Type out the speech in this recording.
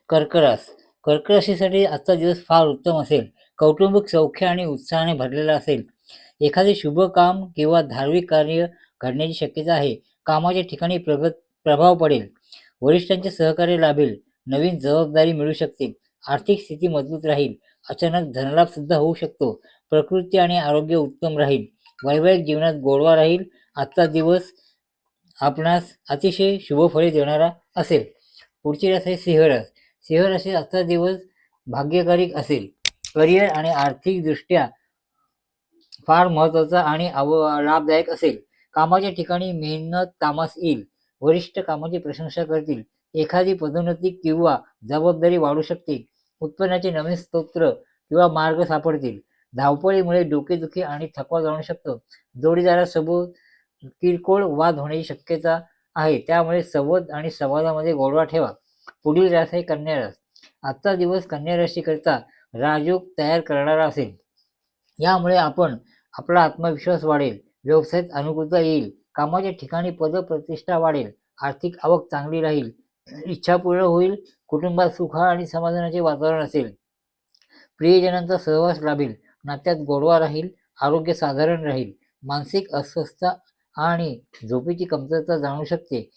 कर्क रास कर्क राशीसाठी आजचा दिवस फार उत्तम असेल. कौटुंबिक सौख्य आणि उत्साहाने भरलेला असेल. एखादे शुभ काम किंवा धार्मिक कार्य घडण्याची शक्यता आहे. कामाच्या ठिकाणी प्रभाव पडेल. वरिष्ठांचे सहकार्य लाभेल. नवीन जबाबदारी मिळू शकते. आर्थिक स्थिती मजबूत राहील. अचानक धनलाभ सुद्धा होऊ शकतो. प्रकृती आणि आरोग्य उत्तम राहील. वैवाहिक जीवनात गोडवा राहील. आजचा दिवस आपणास अतिशय शुभ फळे देणारा असेल. पुढची रास आहे सिंह रास. सिंह राशी आजचा दिवस भाग्यकारी असेल. करिअर आणि आर्थिकदृष्ट्या फार महत्त्वाचा आणि लाभदायक असेल. कामाच्या ठिकाणी मेहनत कामास येईल. वरिष्ठ कामाची प्रशंसा करतील. एखादी पदोन्नती किंवा जबाबदारी वाढू शकते. उत्पन्नाचे नवीन स्रोत किंवा मार्ग सापडतील. धावपळीमुळे डोकेदुखी आणि थकवा जाणवू शकतो. जोडीदारासोबत किरकोळ वाद होण्याची शक्यता आहे. त्यामुळे संवाद आणि संवादामध्ये गोडवा ठेवा. पुढील रास आहे कन्या रास. आजचा दिवस कन्या राशीकरिता राजयोग तयार करणारा असेल. यामुळे आपला आत्मविश्वास वाढेल. व्यवसायात अनुकूलता येईल. कामाच्या ठिकाणी पदप्रतिष्ठा वाढेल. आर्थिक आवक चांगली राहील. इच्छा पूर्ण होईल. कुटुंबात सुख आणि समाधानाचे वातावरण असेल. प्रियजनांचा सहवास लाभेल. नात्यात गोडवा राहील. आरोग्य साधारण राहील. मानसिक अस्वस्थता आणि झोपेची कमतरता जाणवू शकते.